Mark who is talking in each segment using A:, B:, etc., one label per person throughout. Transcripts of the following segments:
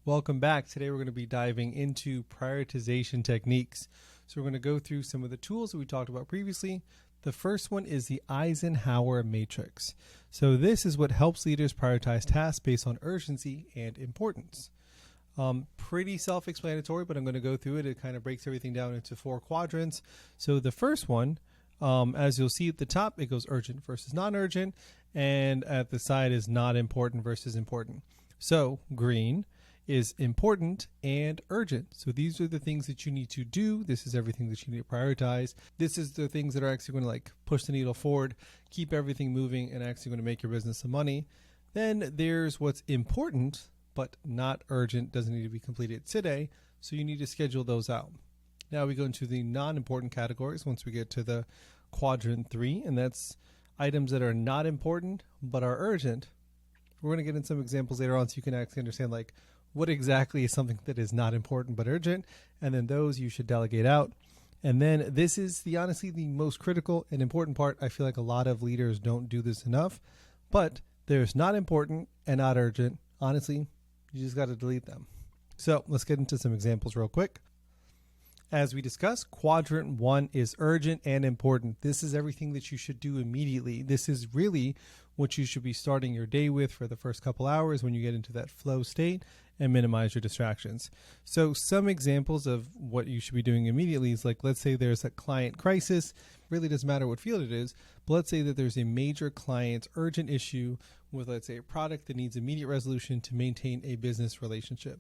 A: Welcome back. Today we're going to be diving into prioritization techniques. So we're going to go through some of the tools that we talked about previously. The first one is the Eisenhower Matrix. So this is what helps leaders prioritize tasks based on urgency and importance. Pretty self-explanatory, but I'm going to go through it. It kind of breaks everything down into 4 quadrants. So the first one, as you'll see at the top, it goes urgent versus non-urgent, and at the side is not important versus important. So green is important and urgent. So these are the things that you need to do. This is everything that you need to prioritize. This is the things that are actually going to push the needle forward, keep everything moving, and actually going to make your business some money. Then there's what's important but not urgent, doesn't need to be completed today, so you need to schedule those out. Now we go into the non-important categories once we get to the quadrant 3, and that's items that are not important but are urgent. We're going to get in some examples later on so you can actually understand what exactly is something that is not important but urgent, and then those you should delegate out. And then this is honestly the most critical and important part. I feel like a lot of leaders don't do this enough, but there's not important and not urgent. Honestly, you just got to delete them. So let's get into some examples real quick. As we discussed, quadrant 1 is urgent and important. This is everything that you should do immediately. This is really what you should be starting your day with for the first couple hours when you get into that flow state and minimize your distractions. So some examples of what you should be doing immediately is let's say there's a client crisis. Really doesn't matter what field it is, but let's say that there's a major client urgent issue with, let's say, a product that needs immediate resolution to maintain a business relationship.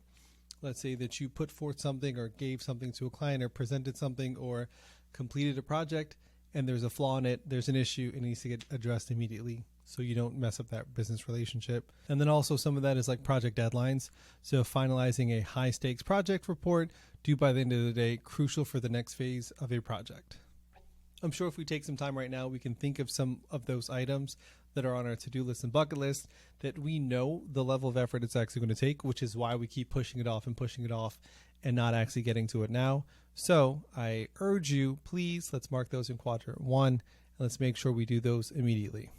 A: Let's say that you put forth something or gave something to a client or presented something or completed a project and there's a flaw in it, there's an issue, and it needs to get addressed immediately so you don't mess up that business relationship. And then also some of that is project deadlines. So finalizing a high stakes project report due by the end of the day, crucial for the next phase of a project. I'm sure if we take some time right now, we can think of some of those items that are on our to-do list and bucket list that we know the level of effort it's actually going to take, which is why we keep pushing it off and not actually getting to it now. So I urge you, please, let's mark those in quadrant 1 and let's make sure we do those immediately.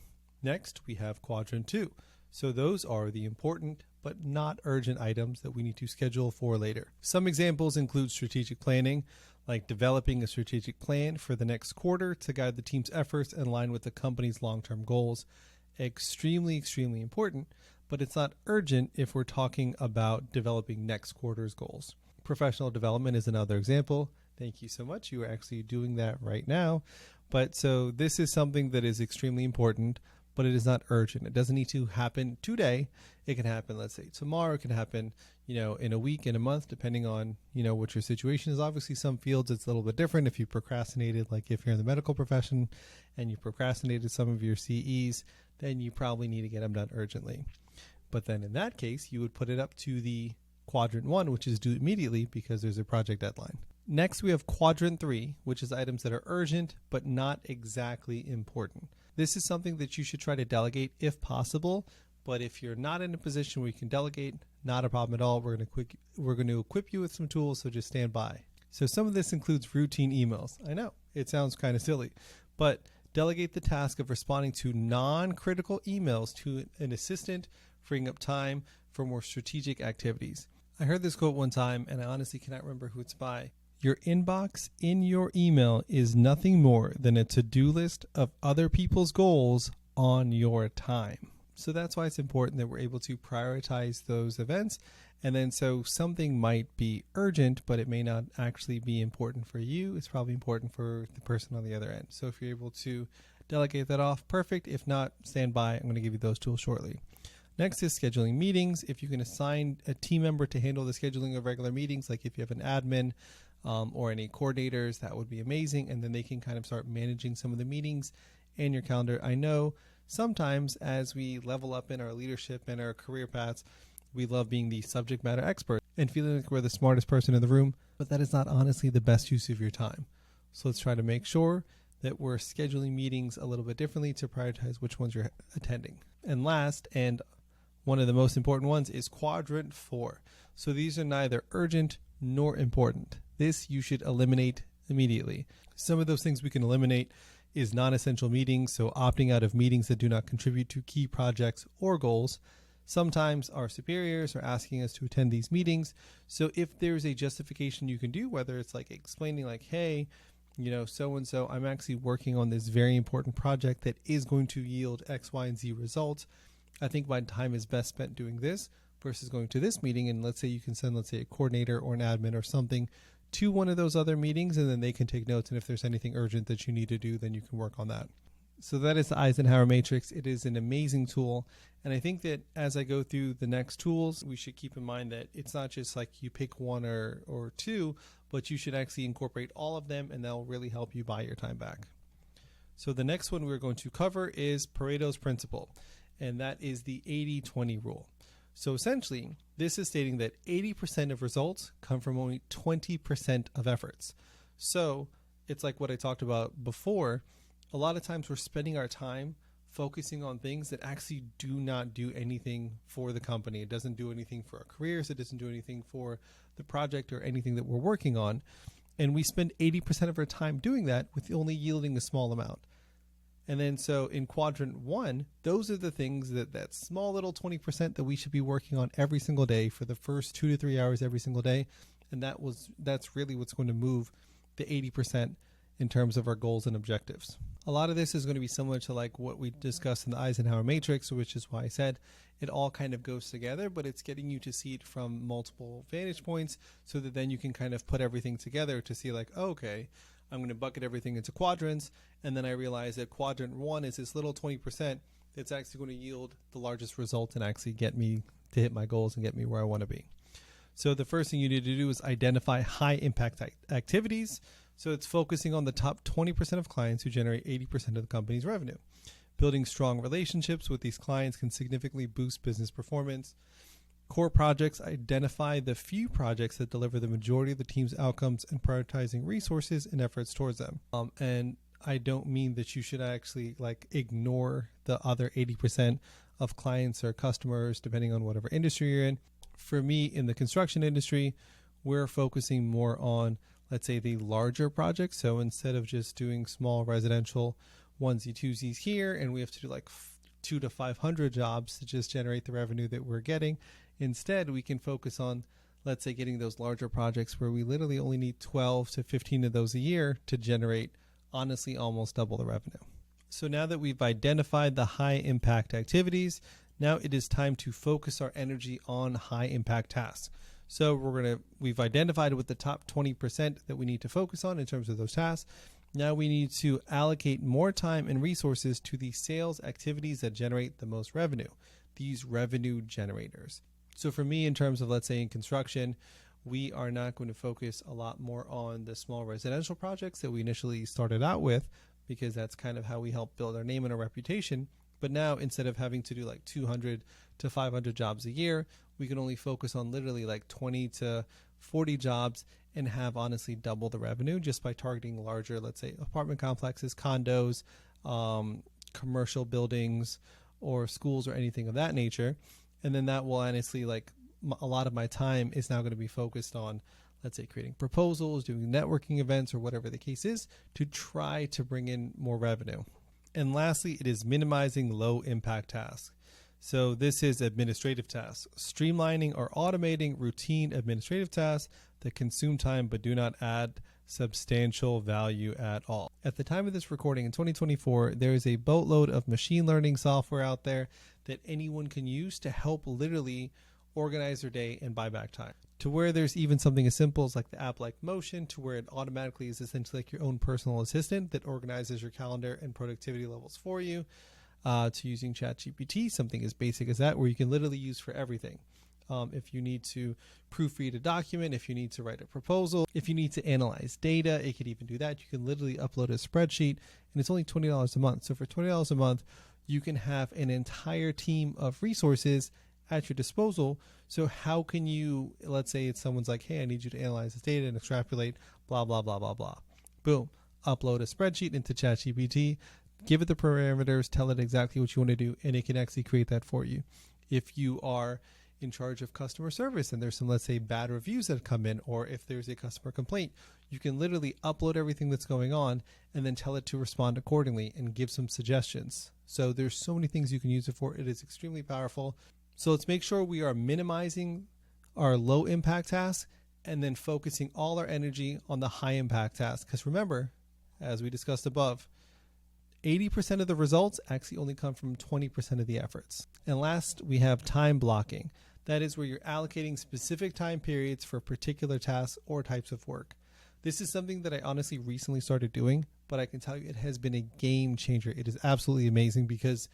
A: Next, we have quadrant 2. So those are the important but not urgent items that we need to schedule for later. Some examples include strategic planning, like developing a strategic plan for the next quarter to guide the team's efforts in line with the company's long-term goals. Extremely, extremely important, but it's not urgent if we're talking about developing next quarter's goals. Professional development is another example. Thank you so much. You are actually doing that right now. But so this is something that is extremely important, but it is not urgent. It doesn't need to happen today. It can happen, let's say, tomorrow. It can happen, in a week, in a month, depending on, what your situation is. Obviously, some fields it's a little bit different. If you procrastinated, like if you're in the medical profession and you procrastinated some of your CEs, then you probably need to get them done urgently. But then in that case, you would put it up to the quadrant 1, which is due immediately because there's a project deadline. Next, we have quadrant 3, which is items that are urgent but not exactly important. This is something that you should try to delegate if possible, but if you're not in a position where you can delegate, not a problem at all. We're going to equip you with some tools, so just stand by. So some of this includes routine emails. I know, it sounds kind of silly, but delegate the task of responding to non-critical emails to an assistant, freeing up time for more strategic activities. I heard this quote one time, and I honestly cannot remember who it's by. Your inbox in your email is nothing more than a to-do list of other people's goals on your time. So that's why it's important that we're able to prioritize those events. And then so something might be urgent, but it may not actually be important for you. It's probably important for the person on the other end. So if you're able to delegate that off, perfect. If not, stand by. I'm going to give you those tools shortly. Next is scheduling meetings. If you can assign a team member to handle the scheduling of regular meetings, like if you have an admin, or any coordinators, that would be amazing. And then they can kind of start managing some of the meetings in your calendar. I know sometimes as we level up in our leadership and our career paths, we love being the subject matter expert and feeling like we're the smartest person in the room, but that is not honestly the best use of your time. So let's try to make sure that we're scheduling meetings a little bit differently to prioritize which ones you're attending. And last, and one of the most important ones, is quadrant 4. So these are neither urgent nor important. This you should eliminate immediately. Some of those things we can eliminate is non-essential meetings, so opting out of meetings that do not contribute to key projects or goals, Sometimes our superiors are asking us to attend these meetings. So if there's a justification you can do, whether it's like explaining like, hey, so-and-so, I'm actually working on this very important project that is going to yield X, Y, and Z results. I think my time is best spent doing this versus going to this meeting. And let's say you can send, let's say, a coordinator or an admin or something to one of those other meetings, and then they can take notes. And if there's anything urgent that you need to do, then you can work on that. So that is the Eisenhower Matrix. It is an amazing tool. And I think that as I go through the next tools, we should keep in mind that it's not just like you pick one or two, but you should actually incorporate all of them, and that'll really help you buy your time back. So the next one we're going to cover is Pareto's Principle, and that is the 80-20 rule. So essentially, this is stating that 80% of results come from only 20% of efforts. So it's like what I talked about before. A lot of times we're spending our time focusing on things that actually do not do anything for the company. It doesn't do anything for our careers. It doesn't do anything for the project or anything that we're working on. And we spend 80% of our time doing that with only yielding a small amount. And then so in quadrant 1, those are the things that small little 20% that we should be working on every single day for the first 2 to 3 hours every single day. And that's really what's going to move the 80% in terms of our goals and objectives. A lot of this is going to be similar to like what we discussed in the Eisenhower Matrix, which is why I said it all kind of goes together, but it's getting you to see it from multiple vantage points so that then you can kind of put everything together to see like, oh, okay, I'm going to bucket everything into quadrants. And then I realize that quadrant 1 is this little 20% that's actually going to yield the largest result and actually get me to hit my goals and get me where I want to be. So the first thing you need to do is identify high impact activities. So it's focusing on the top 20% of clients who generate 80% of the company's revenue. Building strong relationships with these clients can significantly boost business performance. Core projects identify the few projects that deliver the majority of the team's outcomes and prioritizing resources and efforts towards them. And I don't mean that you should actually like ignore the other 80% of clients or customers, depending on whatever industry you're in. For me, in the construction industry, we're focusing more on, let's say, the larger projects. So instead of just doing small residential onesie twosies here, and we have to do like 200 to 500 jobs to just generate the revenue that we're getting, instead we can focus on, let's say, getting those larger projects where we literally only need 12 to 15 of those a year to generate, honestly, almost double the revenue. So now that we've identified the high impact activities, now it is time to focus our energy on high impact tasks. So we've identified what the top 20% that we need to focus on in terms of those tasks. Now we need to allocate more time and resources to the sales activities that generate the most revenue, these revenue generators. So for me, in terms of, let's say, in construction, we are not going to focus a lot more on the small residential projects that we initially started out with, because that's kind of how we help build our name and our reputation. But now, instead of having to do like 200 to 500 jobs a year, we can only focus on literally like 20 to 40 jobs and have honestly double the revenue just by targeting larger, let's say, apartment complexes, condos, commercial buildings, or schools or anything of that nature. And then that will honestly, like, a lot of my time is now going to be focused on, let's say, creating proposals, doing networking events, or whatever the case is, to try to bring in more revenue. And lastly, it is minimizing low impact tasks. So this is administrative tasks, streamlining or automating routine administrative tasks that consume time but do not add substantial value at all. At the time of this recording in 2024, there is a boatload of machine learning software out there that anyone can use to help literally organize their day and buy back time. To where there's even something as simple as like the app like Motion, to where it automatically is essentially like your own personal assistant that organizes your calendar and productivity levels for you, to using ChatGPT, something as basic as that, where you can literally use for everything. If you need to proofread a document, if you need to write a proposal, if you need to analyze data, it could even do that. You can literally upload a spreadsheet, and it's only $20 a month. So for $20 a month, you can have an entire team of resources at your disposal. So how can you, let's say it's someone's like, hey, I need you to analyze this data and extrapolate, blah, blah, blah, blah, blah. Boom. Upload a spreadsheet into ChatGPT, give it the parameters, tell it exactly what you want to do, and it can actually create that for you. If you are in charge of customer service and there's some, let's say, bad reviews that come in, or if there's a customer complaint, you can literally upload everything that's going on and then tell it to respond accordingly and give some suggestions. So there's so many things you can use it for. It is extremely powerful. So let's make sure we are minimizing our low impact tasks and then focusing all our energy on the high impact tasks. Because remember, as we discussed above, 80% of the results actually only come from 20% of the efforts. And last, we have time blocking. That is where you're allocating specific time periods for particular tasks or types of work. This is something that I honestly recently started doing, but I can tell you it has been a game changer. It is absolutely amazing because,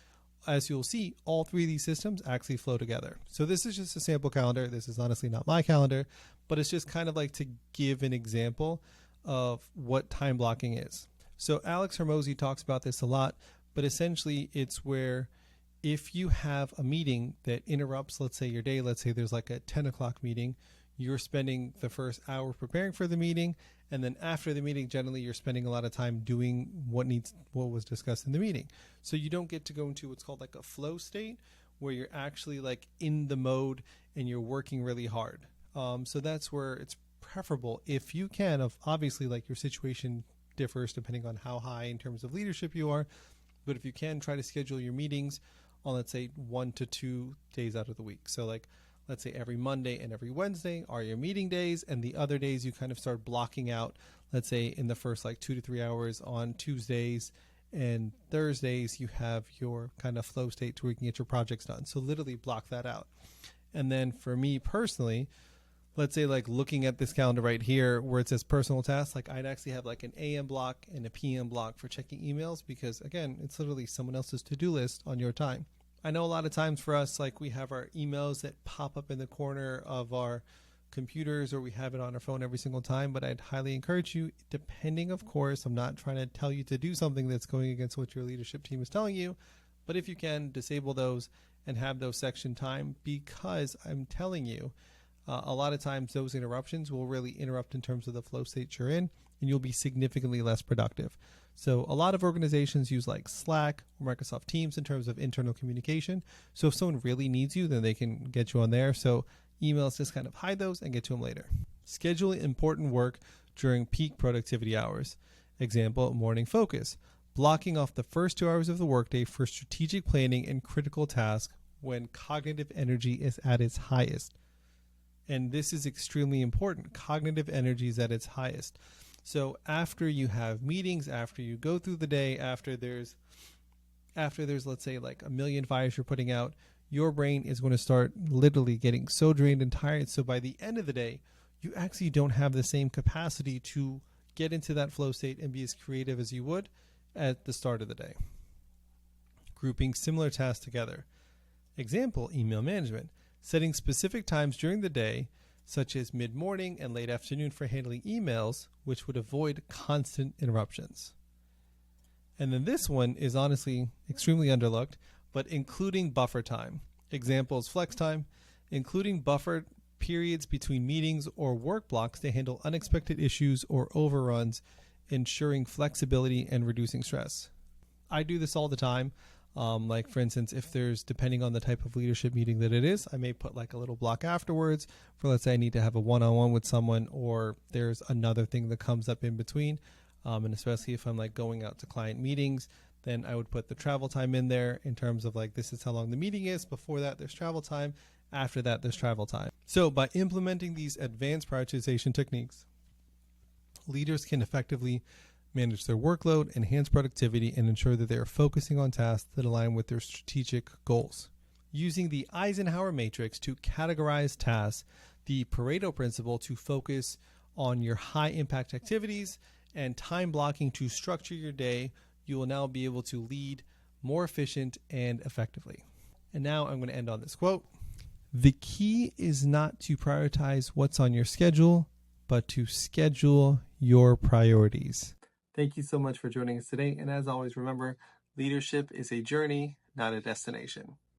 A: as you'll see, all three of these systems actually flow together. So this is just a sample calendar. This is honestly not my calendar, but it's just kind of like to give an example of what time blocking is. So Alex Hormozy talks about this a lot, but essentially it's where if you have a meeting that interrupts, let's say your day, let's say there's like a 10 o'clock meeting, you're spending the first hour preparing for the meeting. And then after the meeting, generally you're spending a lot of time doing what was discussed in the meeting. So you don't get to go into what's called like a flow state where you're actually like in the mode and you're working really hard. So that's where it's preferable if you can, of obviously like your situation differs depending on how high in terms of leadership you are. But if you can, try to schedule your meetings on, let's say, 1 to 2 days out of the week. So like, let's say every Monday and every Wednesday are your meeting days, and the other days you kind of start blocking out, let's say in the first like 2 to 3 hours on Tuesdays and Thursdays, you have your kind of flow state to where you can get your projects done. So literally block that out. And then for me personally, let's say like looking at this calendar right here where it says personal tasks, like I'd actually have like an AM block and a PM block for checking emails because again, it's literally someone else's to-do list on your time. I know a lot of times for us, like we have our emails that pop up in the corner of our computers or we have it on our phone every single time, but I'd highly encourage you, depending of course, I'm not trying to tell you to do something that's going against what your leadership team is telling you, but if you can, disable those and have those section time, because I'm telling you, a lot of times those interruptions will really interrupt in terms of the flow state you're in, and you'll be significantly less productive. So a lot of organizations use like Slack or Microsoft Teams in terms of internal communication. So if someone really needs you, then they can get you on there. So emails just kind of hide those and get to them later. Schedule important work during peak productivity hours. Example, morning focus. Blocking off the first 2 hours of the workday for strategic planning and critical tasks when cognitive energy is at its highest. And this is extremely important. Cognitive energy is at its highest. So after you have meetings, after you go through the day, after there's let's say like a million fires you're putting out, your brain is going to start literally getting so drained and tired. So by the end of the day, you actually don't have the same capacity to get into that flow state and be as creative as you would at the start of the day. Grouping similar tasks together. Example, email management. Setting specific times during the day, such as mid-morning and late afternoon for handling emails, which would avoid constant interruptions. And then this one is honestly extremely underlooked, but including buffer time. Examples, flex time, including buffer periods between meetings or work blocks to handle unexpected issues or overruns, ensuring flexibility and reducing stress. I do this all the time. Like for instance, if there's, depending on the type of leadership meeting that it is, I may put like a little block afterwards for, let's say I need to have a one-on-one with someone, or there's another thing that comes up in between. And especially if I'm like going out to client meetings, then I would put the travel time in there in terms of like, this is how long the meeting is. Before that, there's travel time. After that, there's travel time. So by implementing these advanced prioritization techniques, leaders can effectively manage their workload, enhance productivity, and ensure that they are focusing on tasks that align with their strategic goals. Using the Eisenhower Matrix to categorize tasks, the Pareto Principle to focus on your high-impact activities, and time blocking to structure your day, you will now be able to lead more efficient and effectively. And now I'm going to end on this quote. The key is not to prioritize what's on your schedule, but to schedule your priorities. Thank you so much for joining us today. And as always, remember, leadership is a journey, not a destination.